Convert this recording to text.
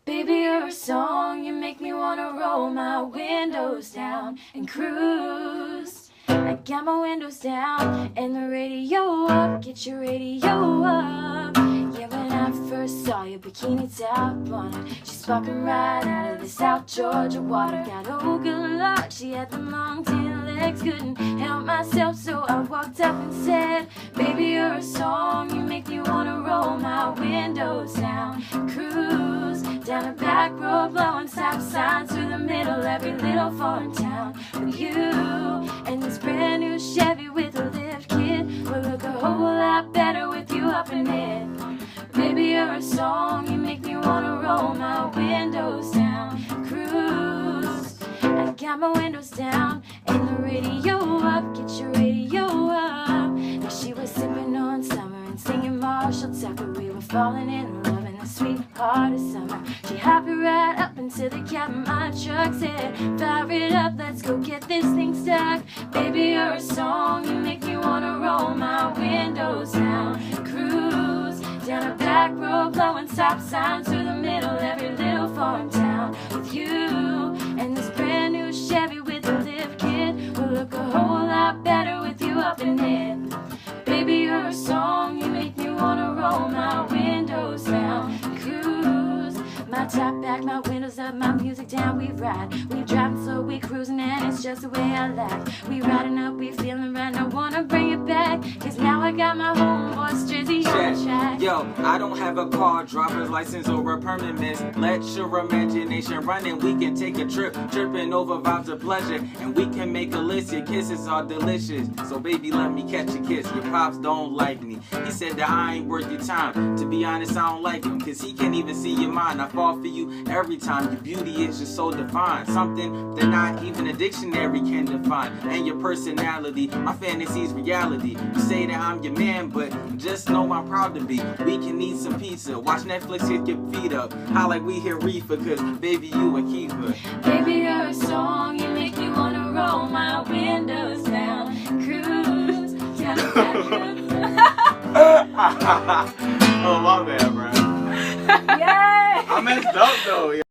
Baby, you're a song, you make me wanna roll my windows down and cruise. I got my windows down and the radio up, get your radio up. Yeah, when I first saw your bikini top on her, she's sparkling right out of the South Georgia water. Got oh good luck, she had the long tan legs, couldn't help myself, so I walked up and said, baby, you're a song, you make me wanna roll my windows down, cruise down a back road, blowing stop signs through the middle, every little foreign town. With you and this brand new Chevy with a lift kit will look a whole lot better with you up in it. Baby, you're a song, you make me wanna roll my windows down, cruise. I got my windows down and the radio up, get your radio up. Now she was sipping on summer and singing Marshall Tucker. We were falling in love in the sweet heart of summer. She hopped right up into the cab of my truck, said, fire it up, let's go get this thing stuck. Baby, you're a song, you make me wanna roll my windows down, cruise down a back road, blowing stop signs through the middle, every little foreign town. With you and this brand new Chevy with a lift kit will look a whole lot better with you up in it. Baby, you're a song, you make me wanna roll my windows down, cruise. My top back, my windows up, my music down, we ride. We driving slow, we cruising, and it's just the way I like. We riding up, we feeling right, I wanna bring it back, cause now I got my homeboy's jersey on the track. Yo, I don't have a car, driver's license, or a permit. Let your imagination run and we can take a trip, tripping over vibes of pleasure, and we can make a list. Your kisses are delicious, so baby, let me catch a kiss. Your pops don't like me, he said that I ain't worth your time. To be honest, I don't like him, cause he can't even see your mind. I fall for you every time, your beauty is just so divine, something that not even a dictionary can define. And your personality, my fantasies reality. You say that I'm your man, but just know I'm proud to be. We can eat some pizza, watch Netflix, hit your feet up, how like we hear reefer, cause baby, you a keeper. Baby, you're a song, you make me wanna roll my windows down, cruise down the back road. Oh, my bad, bro. Yay! I messed up though.